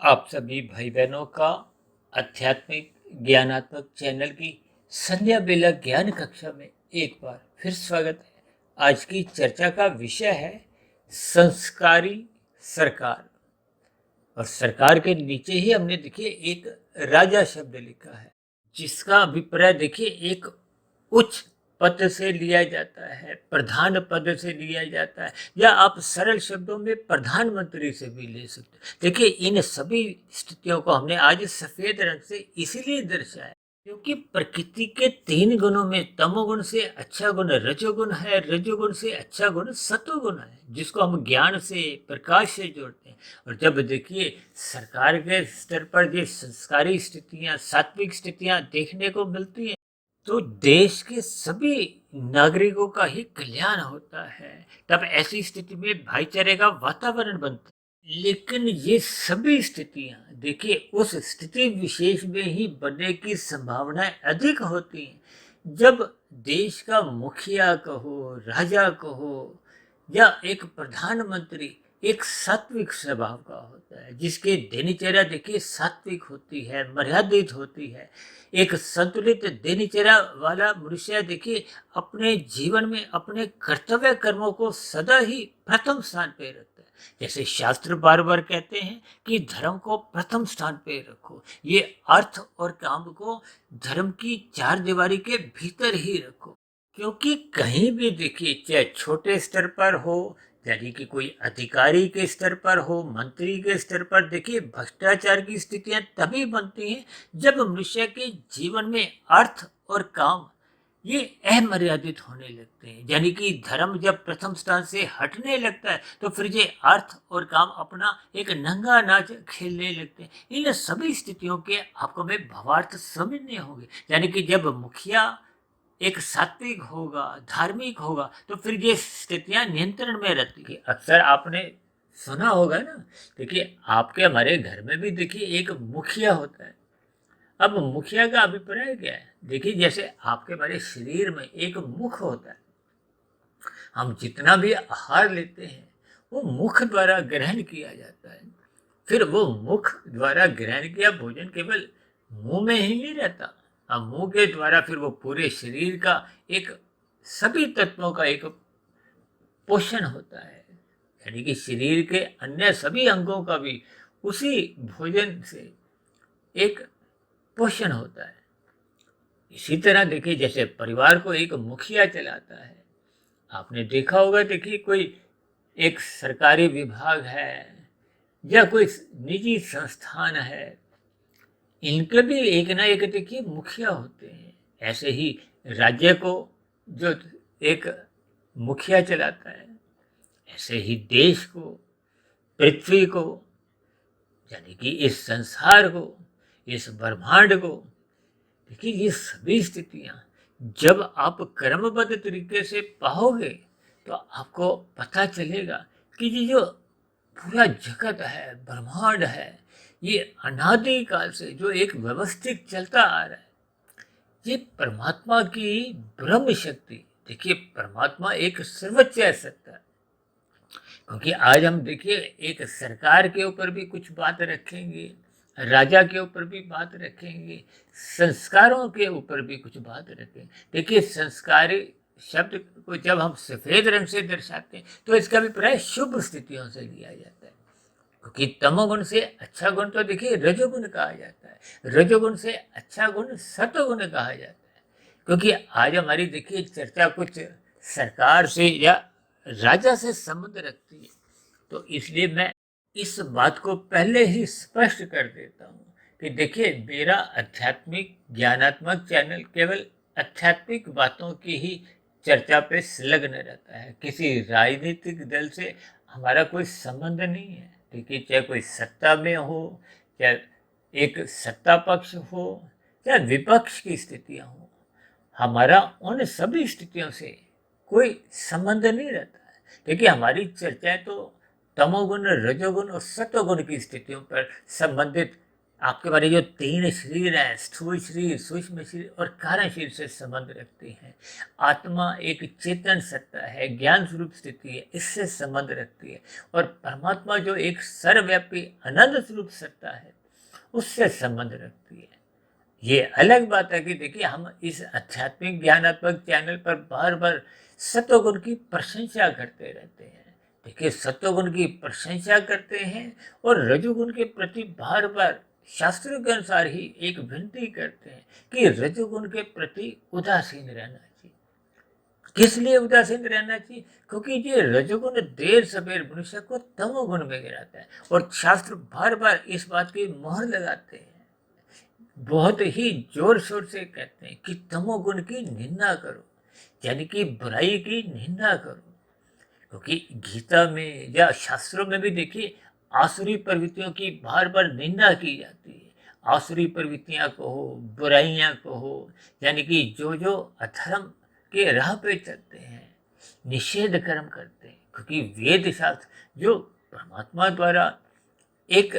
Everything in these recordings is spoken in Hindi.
आप सभी भाई बहनों का आध्यात्मिक ज्ञानात्मक चैनल की संध्या बेला ज्ञान कक्षा में एक बार फिर स्वागत है। आज की चर्चा का विषय है संस्कारी सरकार। और सरकार के नीचे ही हमने देखिए एक राजा शब्द लिखा है, जिसका अभिप्राय देखिए एक उच्च पद से लिया जाता है, प्रधान पद से लिया जाता है, या आप सरल शब्दों में प्रधानमंत्री से भी ले सकते हैं। देखिए इन सभी स्थितियों को हमने आज सफेद रंग से इसीलिए दर्शाया क्योंकि प्रकृति के तीन गुणों में तमोगुण से अच्छा गुण रजोगुण है, रजोगुण से अच्छा गुण सतोगुण है, जिसको हम ज्ञान से प्रकाश से जोड़ते हैं। और जब देखिए सरकार के स्तर पर ये संस्कारी स्थितियां, सात्विक स्थितियां देखने को मिलती हैं, तो देश के सभी नागरिकों का ही कल्याण होता है। तब ऐसी स्थिति में भाईचारे का वातावरण बनता है। लेकिन ये सभी स्थितियां देखिए उस स्थिति विशेष में ही बनने की संभावनाएं अधिक होती हैं जब देश का मुखिया कहो, राजा कहो, या एक प्रधानमंत्री एक सात्विक स्वभाव का होता है, जिसकी दिनचर्या देखिए सात्विक होती है, मर्यादित होती है। एक संतुलित दिनचर्या वाला मनुष्य देखिए अपने जीवन में अपने कर्तव्य कर्मों को सदा ही प्रथम स्थान पे रखता है। जैसे शास्त्र बार बार कहते हैं कि धर्म को प्रथम स्थान पे रखो, ये अर्थ और काम को धर्म की चार दीवारी के भीतर ही रखो। क्योंकि कहीं भी देखिए, चाहे छोटे स्तर पर हो, यानी कि कोई अधिकारी के स्तर पर हो, मंत्री के स्तर पर, देखिए भ्रष्टाचार की स्थितियां तभी बनती हैं जब मनुष्य के जीवन में अर्थ और काम ये अमर्यादित होने लगते हैं। यानी कि धर्म जब प्रथम स्थान से हटने लगता है तो फिर ये अर्थ और काम अपना एक नंगा नाच खेलने लगते हैं। इन सभी स्थितियों के आपको मैं भावार्थ समझने होंगे। यानी कि जब मुखिया एक सात्विक होगा, धार्मिक होगा, तो फिर ये स्थितियां नियंत्रण में रहती है। अक्सर आपने सुना होगा ना, देखिए आपके हमारे घर में भी देखिए एक मुखिया होता है। अब मुखिया का अभिप्राय क्या है? देखिए जैसे आपके हमारे शरीर में एक मुख होता है, हम जितना भी आहार लेते हैं वो मुख द्वारा ग्रहण किया जाता है। फिर वो मुख द्वारा ग्रहण किया भोजन केवल मुंह में ही नहीं रहता, अब मुंह के द्वारा फिर वो पूरे शरीर का एक सभी तत्वों का एक पोषण होता है। यानी कि शरीर के अन्य सभी अंगों का भी उसी भोजन से एक पोषण होता है। इसी तरह देखिए जैसे परिवार को एक मुखिया चलाता है। आपने देखा होगा, देखिए कोई एक सरकारी विभाग है या कोई निजी संस्थान है, इनके भी एक ना एक देखिए मुखिया होते हैं। ऐसे ही राज्य को जो एक मुखिया चलाता है, ऐसे ही देश को, पृथ्वी को, यानी कि इस संसार को, इस ब्रह्मांड को, देखिए ये सभी स्थितियां जब आप कर्मबद्ध तरीके से पाओगे तो आपको पता चलेगा कि ये जो पूरा जगत है, ब्रह्मांड है, ये अनादि काल से जो एक व्यवस्थित चलता आ रहा है, ये परमात्मा की ब्रह्म शक्ति। देखिए परमात्मा एक सर्वोच्च सत्ता है। क्योंकि आज हम देखिए एक सरकार के ऊपर भी कुछ बात रखेंगे, राजा के ऊपर भी बात रखेंगे, संस्कारों के ऊपर भी कुछ बात रखेंगे। देखिए संस्कारी शब्द को जब हम सफेद रंग से दर्शाते हैं तो इसका अभिप्राय शुभ स्थितियों से लिया जाता है। क्योंकि तमोगुण से अच्छा गुण तो देखिए रजोगुण कहा जाता है, रजोगुण से अच्छा गुण सतोगुण कहा जाता है। क्योंकि आज हमारी देखिए चर्चा कुछ सरकार से या राजा से संबंध रखती है, तो इसलिए मैं इस बात को पहले ही स्पष्ट कर देता हूँ कि देखिए मेरा आध्यात्मिक ज्ञानात्मक चैनल केवल आध्यात्मिक बातों की ही चर्चा पे संलग्न रहता है। किसी राजनीतिक दल से हमारा कोई संबंध नहीं है। देखिए चाहे कोई सत्ता में हो, चाहे एक सत्ता पक्ष हो, चाहे विपक्ष की स्थितियां हो, हमारा उन सभी स्थितियों से कोई संबंध नहीं रहता है। देखिए हमारी चर्चाएं तो तमोगुण, रजोगुण और सतोगुण की स्थितियों पर संबंधित आपके बारे जो 3 शरीर हैं, स्थूल शरीर, सूक्ष्म शरीर और कारण शरीर से संबंध रखती हैं। आत्मा एक चेतन सत्ता है, ज्ञान स्वरूप स्थिति है, इससे संबंध रखती है। और परमात्मा जो एक सर्वव्यापी अनंत स्वरूप सत्ता है, उससे संबंध रखती है। ये अलग बात है कि देखिए हम इस आध्यात्मिक ज्ञानात्मक चैनल पर बार बार सत्वगुण की प्रशंसा करते रहते हैं। देखिए सत्वगुण की प्रशंसा करते हैं और रजोगुण के प्रति बार बार शास्त्रों के अनुसार ही एक विनती करते हैं कि रजोगुण के प्रति उदासीन रहना चाहिए। किस लिए उदासीन रहना चाहिए? क्योंकि ये रजोगुण देर सवेर मनुष्य को तमोगुण में गिराता है और शास्त्र बार बार इस बात की मोहर लगाते हैं, बहुत ही जोर शोर से कहते हैं कि तमोगुण की निंदा करो, यानी कि बुराई की निंदा करो। क्योंकि गीता में या शास्त्रों में भी देखिए आसुरी प्रवृत्तियों की बार बार निंदा की जाती है। आसुरी प्रवृत्तियां कहो, बुराइयां कहो, यानी कि जो जो अधर्म के राह पे चलते हैं, निषेध कर्म करते हैं। क्योंकि वेद शास्त्र जो परमात्मा द्वारा एक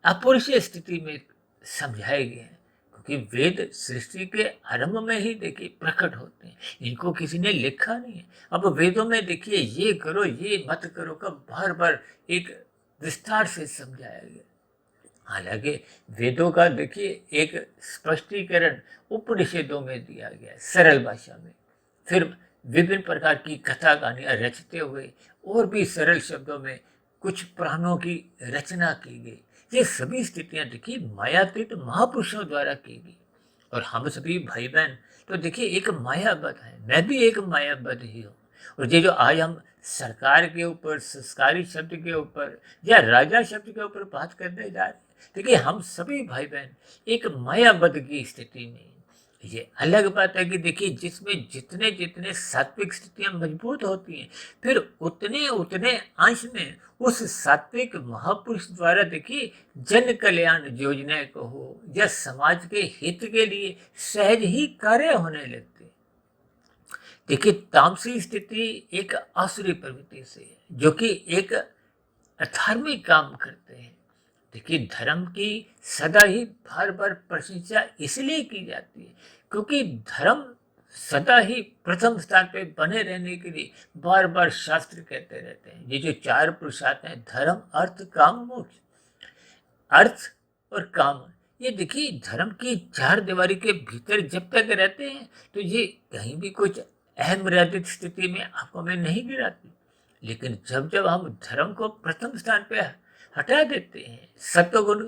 अपौरुषीय स्थिति में समझाए गए हैं, क्योंकि वेद सृष्टि के आरंभ में ही देखिए प्रकट होते हैं, इनको किसी ने लिखा नहीं है। अब वेदों में देखिए ये करो ये मत करो का बार बार एक विस्तार से समझाया गया। हालांकि वेदों का देखिए एक स्पष्टीकरण उपनिषदों में दिया गया है सरल भाषा में। फिर विभिन्न प्रकार की कथा कहानियां रचते हुए और भी सरल शब्दों में कुछ पुराणों की रचना की गई। ये सभी स्थितियां देखिए मायातीत महापुरुषों द्वारा की गई। और हम सभी भाई बहन तो देखिए एक मायाबद्ध है, मैं भी एक मायाबद्ध ही हूँ। और ये जो आज हम सरकार के ऊपर, संस्कारी शब्द के ऊपर या राजा शब्द के ऊपर बात करने जा रहे हैं, देखिए हम सभी भाई बहन एक मायाबद्ध की स्थिति में। ये अलग बात है कि देखिए जिसमें जितने जितने सात्विक स्थितियां मजबूत होती हैं, फिर उतने उतने अंश में उस सात्विक महापुरुष द्वारा देखिए जन कल्याण योजनाएं को हो या समाज के हित के लिए सहज ही कार्य होने लगते। देखिए तामसी स्थिति एक आसुरी प्रवृत्ति से है, जो कि एक अधार्मिक काम करते हैं। देखिए धर्म की सदा ही बार बार प्रशंसा इसलिए की जाती है क्योंकि धर्म सदा ही प्रथम स्थान पे बने रहने के लिए बार बार शास्त्र कहते रहते हैं। ये जो 4 पुरुषार्थ हैं, धर्म अर्थ काम मोक्ष, अर्थ और काम, ये देखिए धर्म की 4 दीवारी के भीतर जब तक रहते हैं तो ये कहीं भी कुछ अहमर्यादित स्थिति में आपको में नहीं गिराती। लेकिन जब जब हम धर्म को प्रथम स्थान पे हटा देते हैं, सत्वगुण,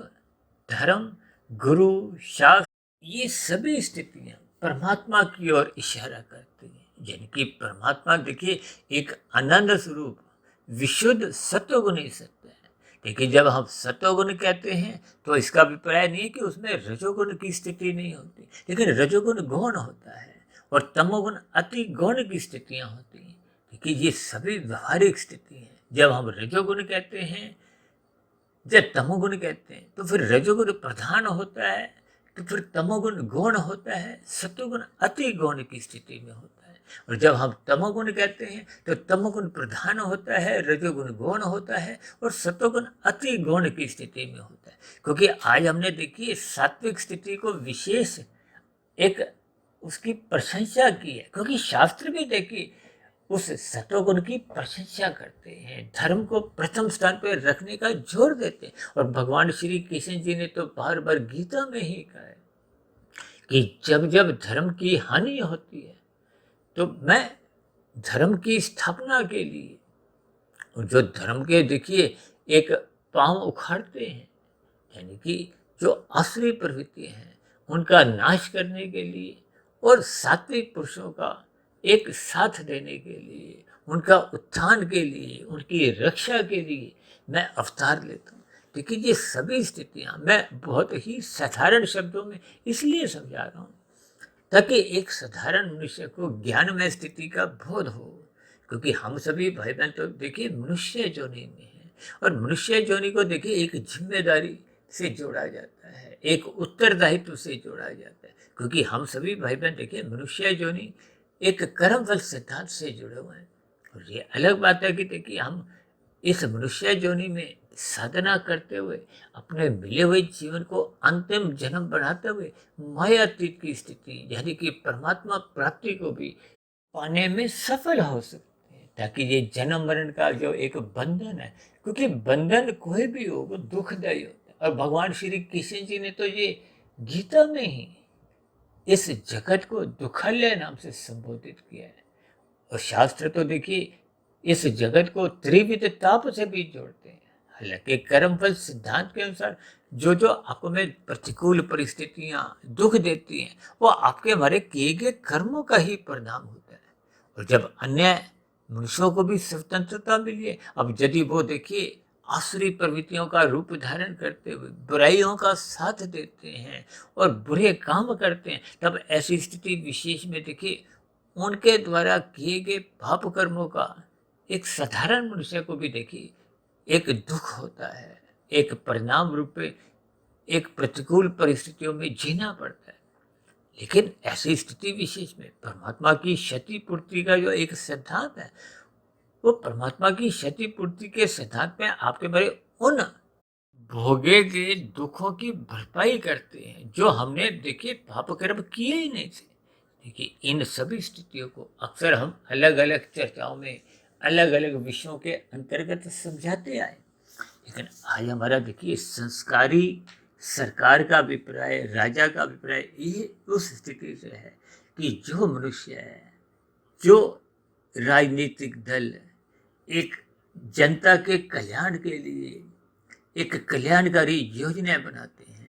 धर्म, गुरु, शास्त्र, ये सभी स्थितियां परमात्मा की ओर इशारा करती हैं। यानी कि परमात्मा देखिए एक आनंद स्वरूप विशुद्ध सत्वगुणी सत्य है। देखिए जब हम सत्वगुण कहते हैं तो इसका अभिप्राय नहीं है कि उसमें रजोगुण की स्थिति नहीं होती, लेकिन रजोगुण गौण होता है और तमोगुण अति गौण की स्थितियां होती हैं। देखिए ये सभी व्यवहारिक स्थिति हैं। जब हम रजोगुण कहते हैं, जब तमोगुण कहते हैं, तो फिर रजोगुण प्रधान होता है, तो फिर तमोगुण गौण होता है, सत्वगुण अति गौण की स्थिति में होता है। और जब हम तमोगुण कहते हैं तो तमोगुण प्रधान होता है, रजोगुण गौण होता है और सत्वगुण अति गौण की स्थिति में होता है। क्योंकि आज हमने देखिए सात्विक स्थिति को विशेष एक उसकी प्रशंसा की है, क्योंकि शास्त्र भी देखिए उस सत्वगुण की प्रशंसा करते हैं, धर्म को प्रथम स्थान पर रखने का जोर देते हैं। और भगवान श्री कृष्ण जी ने तो बार बार गीता में ही कहा है कि जब जब धर्म की हानि होती है तो मैं धर्म की स्थापना के लिए, और जो धर्म के देखिए एक पांव उखाड़ते हैं, यानी कि जो आसुरी प्रवृत्ति हैं उनका नाश करने के लिए और सात्विक पुरुषों का एक साथ देने के लिए, उनका उत्थान के लिए, उनकी रक्षा के लिए मैं अवतार लेता हूँ। देखिए ये सभी स्थितियाँ मैं बहुत ही साधारण शब्दों में इसलिए समझा रहा हूँ ताकि एक साधारण मनुष्य को ज्ञानमय स्थिति का बोध हो। क्योंकि हम सभी भाई बहन तो देखिए मनुष्य जोनि में है, और मनुष्य जोनि को देखिए एक जिम्मेदारी से जोड़ा जाता है, एक उत्तरदायित्व से जोड़ा जाता है। क्योंकि हम सभी भाई बहन देखिए मनुष्य जोनि एक कर्म फल सिद्धांत से जुड़े हुए हैं। और ये अलग बात है कि देखिए हम इस मनुष्य जोनि में साधना करते हुए अपने मिले हुए जीवन को अंतिम जन्म बनाते हुए मायातीत की स्थिति यानी कि परमात्मा प्राप्ति को भी पाने में सफल हो सकते हैं, ताकि ये जन्म मरण का जो एक बंधन है, क्योंकि बंधन कोई भी हो वो दुखदायी होता है। और भगवान श्री कृष्ण जी ने तो ये गीता में ही इस जगत को दुखालय नाम से संबोधित किया है। और शास्त्र तो देखिए इस जगत को त्रिविध ताप से भी जोड़ते हैं। हालांकि कर्मफल सिद्धांत के अनुसार जो जो आपको में प्रतिकूल परिस्थितियां दुख देती हैं वो आपके हमारे किए गए कर्मों का ही परिणाम होता है। और जब अन्य मनुष्यों को भी स्वतंत्रता मिली है, अब यदि वो देखिए आसुरी प्रवृत्तियों का रूप धारण करते हुए बुराइयों का साथ देते हैं और बुरे काम करते हैं, तब ऐसी स्थिति विशेष में देखिए उनके द्वारा किए गए पाप कर्मों का एक साधारण मनुष्य को भी देखिए एक दुख होता है, एक परिणाम रूप में एक प्रतिकूल परिस्थितियों में जीना पड़ता है। लेकिन ऐसी स्थिति विशेष में परमात्मा की क्षति पूर्ति का जो एक सिद्धांत है, वो परमात्मा की क्षति पूर्ति के सिद्धांत में आपके बड़े उन भोगे गए दुखों की भरपाई करते हैं जो हमने देखिए पाप कर्म किए ही नहीं थे। देखिए इन सभी स्थितियों को अक्सर हम अलग अलग चर्चाओं में अलग अलग विषयों के अंतर्गत समझाते आए। लेकिन आज हमारा देखिए संस्कारी सरकार का अभिप्राय, राजा का अभिप्राय ये उस स्थिति से है कि जो मनुष्य है, जो राजनीतिक दल एक जनता के कल्याण के लिए एक कल्याणकारी योजना बनाते हैं,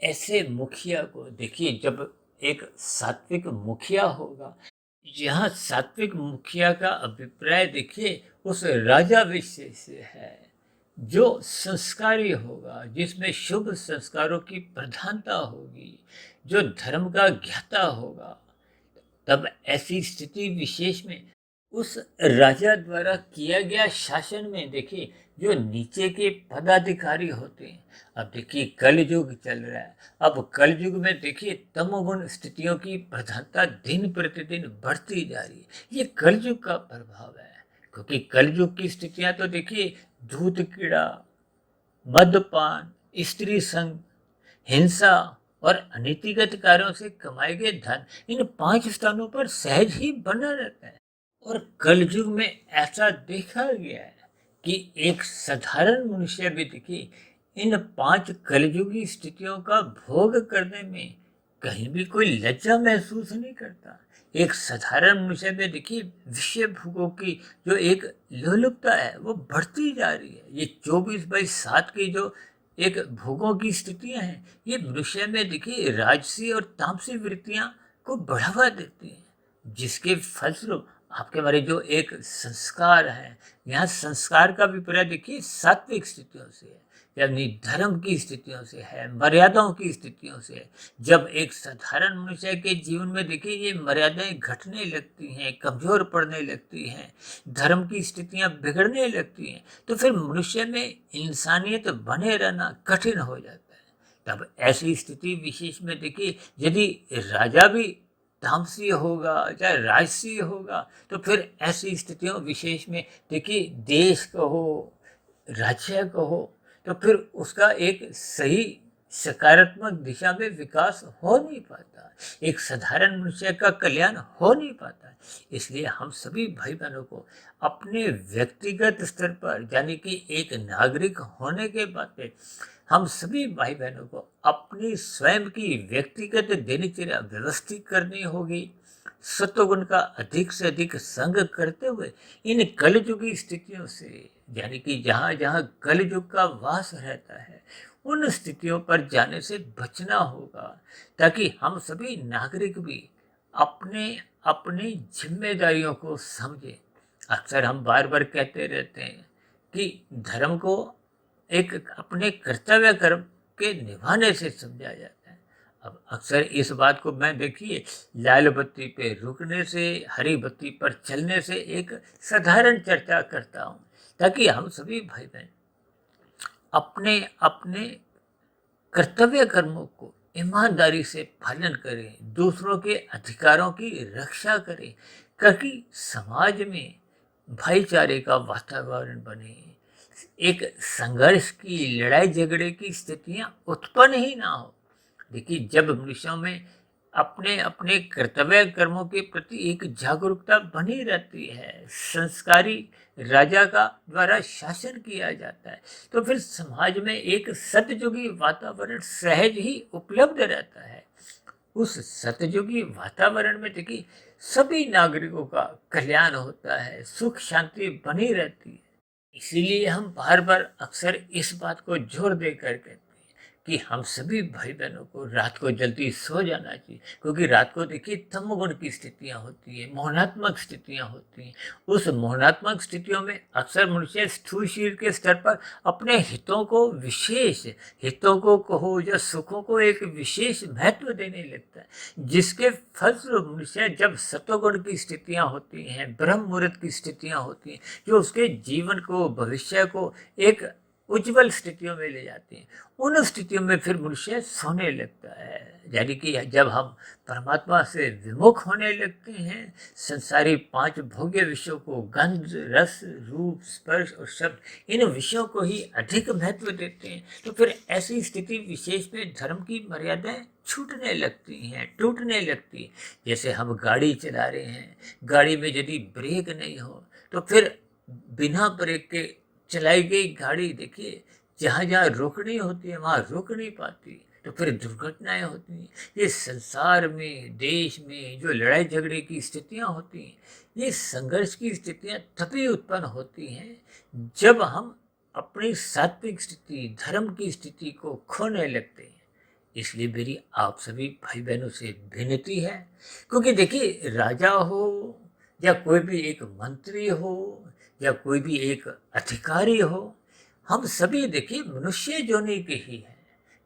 ऐसे मुखिया को देखिए जब एक सात्विक मुखिया होगा, यहाँ सात्विक मुखिया का अभिप्राय देखिए उस राजा विषय से है जो संस्कारी होगा, जिसमें शुभ संस्कारों की प्रधानता होगी, जो धर्म का ज्ञाता होगा। तब ऐसी स्थिति विशेष में उस राजा द्वारा किया गया शासन में देखिए जो नीचे के पदाधिकारी होते हैं, अब देखिए कलयुग चल रहा है, अब कलयुग में देखिए तमोगुण स्थितियों की प्रधानता दिन प्रतिदिन बढ़ती जा रही है। ये कलयुग का प्रभाव है, क्योंकि कलयुग की स्थितियां तो देखिए दूध कीड़ा, मद्यपान, स्त्री संग, हिंसा और अनीतिगत कार्यों से कमाए गए धन, इन 5 स्थानों पर सहज ही बना रहता है। और कलयुग में ऐसा देखा गया है कि एक साधारण मनुष्य भी देखिए इन 5 कलयुगी स्थितियों का भोग करने में कहीं भी कोई लज्जा महसूस नहीं करता। एक साधारण मनुष्य में देखिए विषय भोगों की जो एक लोलुपता है वो बढ़ती जा रही है। ये 24/7 की जो एक भोगों की स्थितियां हैं, ये मनुष्य में देखिए राजसी और तामसी वृत्तियां को बढ़ावा देती हैं, जिसके फलस्वरूप आपके हमारे जो एक संस्कार है, यहाँ संस्कार का विपर्य देखिए सात्विक स्थितियों से है, यानी धर्म की स्थितियों से है, मर्यादाओं की स्थितियों से है। जब एक साधारण मनुष्य के जीवन में देखिए ये मर्यादाएं घटने लगती हैं, कमजोर पड़ने लगती हैं, धर्म की स्थितियां बिगड़ने लगती हैं, तो फिर मनुष्य में इंसानियत बने रहना कठिन हो जाता है। तब ऐसी स्थिति विशेष में देखिए यदि राजा भी तामसी होगा चाहे राजसी होगा, तो फिर ऐसी स्थितियों विशेष में देखिए देश कहो, राज्य कहो, तो फिर उसका एक सही सकारात्मक दिशा में विकास हो नहीं पाता, एक साधारण मनुष्य का कल्याण हो नहीं पाता। इसलिए हम सभी भाई बहनों को अपने व्यक्तिगत स्तर पर यानी कि एक नागरिक होने के नाते हम सभी भाई बहनों को अपनी स्वयं की व्यक्तिगत दिनचर्या व्यवस्थित करनी होगी। सत्वगुण का अधिक से अधिक संग करते हुए इन कलयुगी स्थितियों से यानी कि जहाँ जहाँ कलयुग का वास रहता है उन स्थितियों पर जाने से बचना होगा, ताकि हम सभी नागरिक भी अपने अपनी जिम्मेदारियों को समझें। अक्सर हम बार बार कहते रहते हैं कि धर्म को एक अपने कर्तव्य कर्म के निभाने से समझा जाता है। अब अक्सर इस बात को मैं देखिए लाल बत्ती पे रुकने से, हरी बत्ती पर चलने से एक साधारण चर्चा करता हूँ, ताकि हम सभी भाई बहन अपने अपने कर्तव्य कर्मों को ईमानदारी से पालन करें, दूसरों के अधिकारों की रक्षा करें, ताकि समाज में भाईचारे का वातावरण बने, एक संघर्ष की, लड़ाई झगड़े की स्थितियां उत्पन्न ही ना हो। देखिए, जब मनुष्यों में अपने अपने कर्तव्य कर्मों के प्रति एक जागरूकता बनी रहती है, संस्कारी राजा का द्वारा शासन किया जाता है, तो फिर समाज में एक सत्ययुगी वातावरण सहज ही उपलब्ध रहता है। उस सत्ययुगी वातावरण में देखिए सभी नागरिकों का कल्याण होता है, सुख शांति बनी रहती है। इसीलिए हम बार बार अक्सर इस बात को जोर देकर कहते हैं कि हम सभी भाई बहनों को रात को जल्दी सो जाना चाहिए, क्योंकि रात को देखिए तमोगुण की स्थितियां होती है, मोहनात्मक स्थितियां होती हैं। उस मोहनात्मक स्थितियों में अक्सर मनुष्य स्थूल शरीर के स्तर पर अपने हितों को, विशेष हितों को कहो या सुखों को एक विशेष महत्व देने लगता है, जिसके फलस्वरूप मनुष्य जब सत्वगुण की स्थितियां होती हैं, ब्रह्म मुहूर्त की स्थितियां होती हैं, जो उसके जीवन को, भविष्य को एक उज्जवल स्थितियों में ले जाती हैं, उन स्थितियों में फिर मनुष्य सोने लगता है। यानी कि जब हम परमात्मा से विमुख होने लगते हैं, संसारी पांच भोग्य विषयों को, गंध, रस, रूप, स्पर्श और शब्द, इन विषयों को ही अधिक महत्व देते हैं, तो फिर ऐसी स्थिति विशेष में धर्म की मर्यादाएं छूटने लगती हैं, टूटने लगती है। जैसे हम गाड़ी चला रहे हैं, गाड़ी में यदि ब्रेक नहीं हो तो फिर बिना ब्रेक के चलाई गई गाड़ी देखिए जहाँ जहाँ रोकनी होती है वहाँ रुक नहीं पाती, तो फिर दुर्घटनाएं होती हैं। ये संसार में, देश में जो लड़ाई झगड़े की स्थितियां होती हैं, ये संघर्ष की स्थितियां तभी उत्पन्न होती हैं जब हम अपनी सात्विक स्थिति, धर्म की स्थिति को खोने लगते हैं। इसलिए मेरी आप सभी भाई बहनों से विनती है, क्योंकि देखिए राजा हो या कोई भी एक मंत्री हो या कोई भी एक अधिकारी हो, हम सभी देखिए मनुष्य जोनि के ही हैं।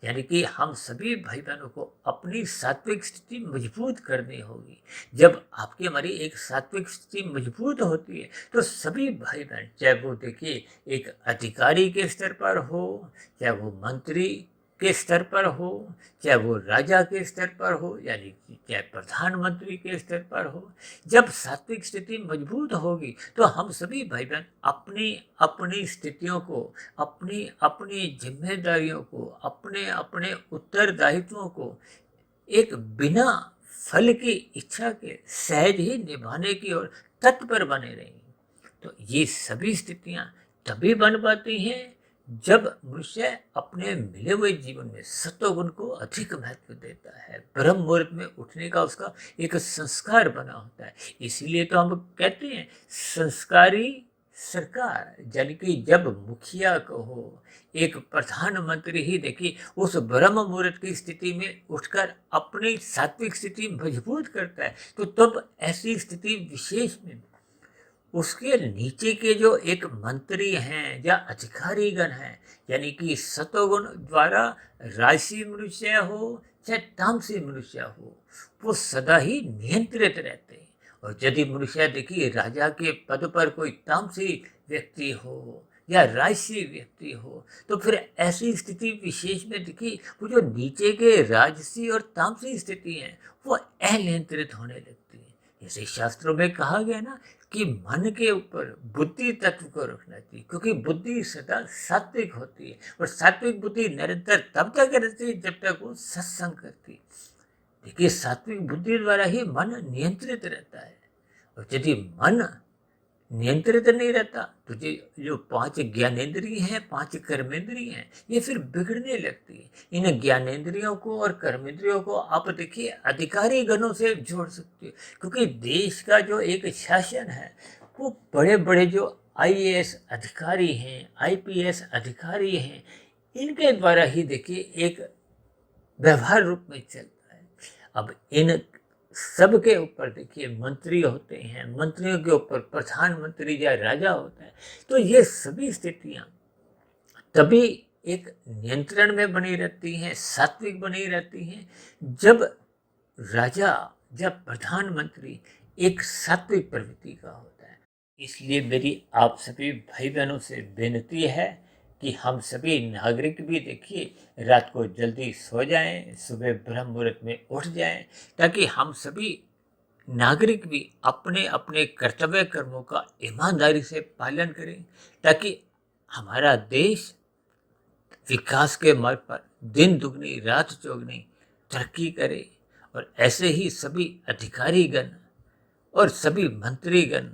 यानी कि हम सभी भाई बहनों को अपनी सात्विक स्थिति मजबूत करनी होगी। जब आपकी हमारी एक सात्विक स्थिति मजबूत होती है तो सभी भाई बहन, चाहे वो देखिए एक अधिकारी के स्तर पर हो, चाहे वो मंत्री के स्तर पर हो, चाहे वो राजा के स्तर पर हो, यानी कि चाहे प्रधानमंत्री के स्तर पर हो, जब सात्विक स्थिति मजबूत होगी तो हम सभी भाई बहन अपनी अपनी स्थितियों को, अपनी अपनी जिम्मेदारियों को, अपने अपने उत्तरदायित्वों को एक बिना फल की इच्छा के सहज ही निभाने की ओर तत्पर बने रहेंगे। तो ये सभी स्थितियां तभी बन पाती हैं जब मनुष्य अपने मिले हुए जीवन में सत्वगुण को अधिक महत्व देता है, ब्रह्म मुहूर्त में उठने का उसका एक संस्कार बना होता है। इसीलिए तो हम कहते हैं संस्कारी सरकार, यानी कि जब मुखिया कहो, एक प्रधानमंत्री ही देखिए उस ब्रह्म मुहूर्त की स्थिति में उठकर अपनी सात्विक स्थिति मजबूत करता है, तो तब ऐसी स्थिति विशेष में उसके नीचे के जो एक मंत्री हैं या अधिकारीगण हैं, यानी कि सतोगुण द्वारा राजसी मनुष्य हो चाहे तामसी मनुष्य हो, वो सदा ही नियंत्रित रहते हैं। और यदि मनुष्य देखिए राजा के पद पर कोई तामसी व्यक्ति हो या राजसी व्यक्ति हो, तो फिर ऐसी स्थिति विशेष में देखिए वो जो नीचे के राजसी और तामसी स्थिति है वो अनियंत्रित होने लगती है। जैसे शास्त्रों में कहा गया ना कि मन के ऊपर बुद्धि तत्व को रखना चाहिए, क्योंकि बुद्धि सदा सात्विक होती है और सात्विक बुद्धि निरंतर तब तक रहती है जब तक वो सत्संग करती है। देखिए सात्विक बुद्धि द्वारा ही मन नियंत्रित रहता है, और यदि मन नियंत्रित नहीं रहता तो जो पांच ज्ञानेंद्रिय हैं, पांच कर्मेंद्रिय हैं, ये फिर बिगड़ने लगती है। इन ज्ञानेंद्रियों को और कर्मेंद्रियों को आप देखिए अधिकारी गणों से जोड़ सकते हो, क्योंकि देश का जो एक शासन है वो बड़े बड़े जो आईएएस अधिकारी हैं, आईपीएस अधिकारी हैं, इनके द्वारा ही देखिए एक व्यवहार रूप में चलता है। अब इन सबके ऊपर देखिए मंत्री होते हैं, मंत्रियों के ऊपर प्रधानमंत्री या राजा होता है, तो ये सभी स्थितियां तभी एक नियंत्रण में बनी रहती हैं, सात्विक बनी रहती हैं, जब राजा जब प्रधानमंत्री एक सात्विक प्रवृत्ति का होता है। इसलिए मेरी आप सभी भाई बहनों से विनती है कि हम सभी नागरिक भी देखिए रात को जल्दी सो जाएं, सुबह ब्रह्म मुहूर्त में उठ जाएं, ताकि हम सभी नागरिक भी अपने अपने कर्तव्य कर्मों का ईमानदारी से पालन करें, ताकि हमारा देश विकास के मार्ग पर दिन दुगनी रात चौगनी तरक्की करे और ऐसे ही सभी अधिकारीगण और सभी मंत्रीगण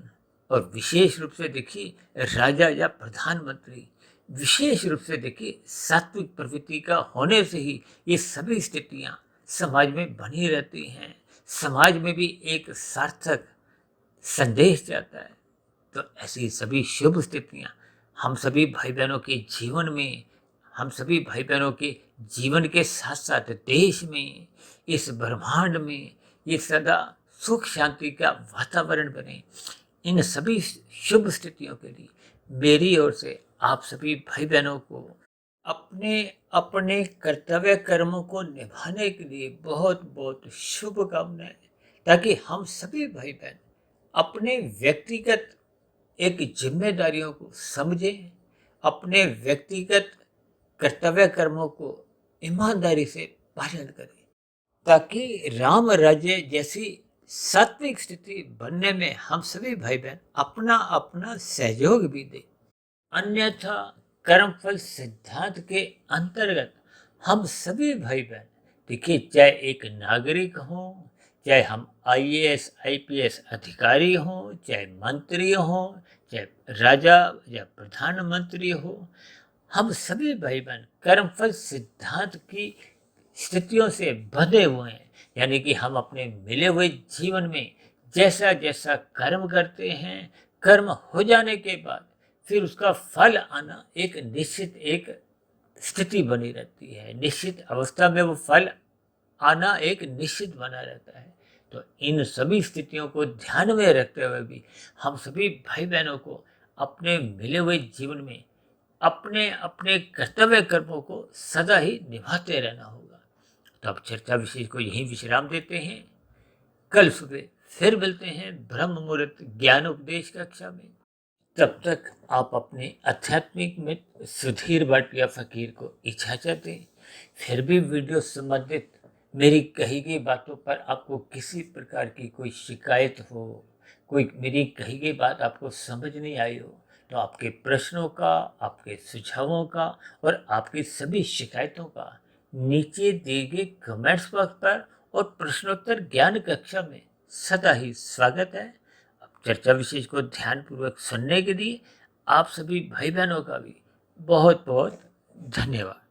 और विशेष रूप से देखिए राजा या प्रधानमंत्री, विशेष रूप से देखिए सात्विक प्रवृत्ति का होने से ही ये सभी स्थितियां समाज में बनी रहती हैं। समाज में भी एक सार्थक संदेश जाता है। तो ऐसी सभी शुभ स्थितियां हम सभी भाई बहनों के जीवन में, हम सभी भाई बहनों के जीवन के साथ साथ देश में, इस ब्रह्मांड में ये सदा सुख शांति का वातावरण बने। इन सभी शुभ स्थितियों के लिए मेरी ओर से आप सभी भाई बहनों को अपने अपने कर्तव्य कर्मों को निभाने के लिए बहुत बहुत शुभकामनाएं, ताकि हम सभी भाई बहन अपने व्यक्तिगत एक जिम्मेदारियों को समझें, अपने व्यक्तिगत कर्तव्य कर्मों को ईमानदारी से पालन करें, ताकि राम राज्य जैसी सात्विक स्थिति बनने में हम सभी भाई बहन अपना अपना सहयोग भी दें। अन्यथा कर्मफल सिद्धांत के अंतर्गत हम सभी भाई बहन देखिए, चाहे एक नागरिक हो, चाहे हम आईएएस आईपीएस अधिकारी हों, चाहे मंत्री हों, चाहे राजा या प्रधानमंत्री हो, हम सभी भाई बहन कर्मफल सिद्धांत की स्थितियों से बंधे हुए हैं। यानी कि हम अपने मिले हुए जीवन में जैसा जैसा कर्म करते हैं, कर्म हो जाने के बाद फिर उसका फल आना एक निश्चित एक स्थिति बनी रहती है। निश्चित अवस्था में वो फल आना एक निश्चित बना रहता है। तो इन सभी स्थितियों को ध्यान में रखते हुए भी हम सभी भाई बहनों को अपने मिले हुए जीवन में अपने अपने कर्तव्य कर्मों को सदा ही निभाते रहना होगा। तो अब चर्चा विशेष को यहीं विश्राम देते हैं। कल सुबह फिर मिलते हैं ब्रह्म मुहूर्त ज्ञान उपदेश कक्षा में। तब तक आप अपने आध्यात्मिक मित्र सुधीर भाटिया फकीर को इजाजत दें। फिर भी वीडियो संबंधित मेरी कही गई बातों पर आपको किसी प्रकार की कोई शिकायत हो, कोई मेरी कही गई बात आपको समझ नहीं आई हो, तो आपके प्रश्नों का, आपके सुझावों का और आपकी सभी शिकायतों का नीचे दिए गए कमेंट्स बॉक्स पर और प्रश्नोत्तर ज्ञान कक्षा में सदा ही स्वागत है। अब चर्चा विशेष को ध्यानपूर्वक सुनने के लिए आप सभी भाई बहनों का भी बहुत बहुत धन्यवाद।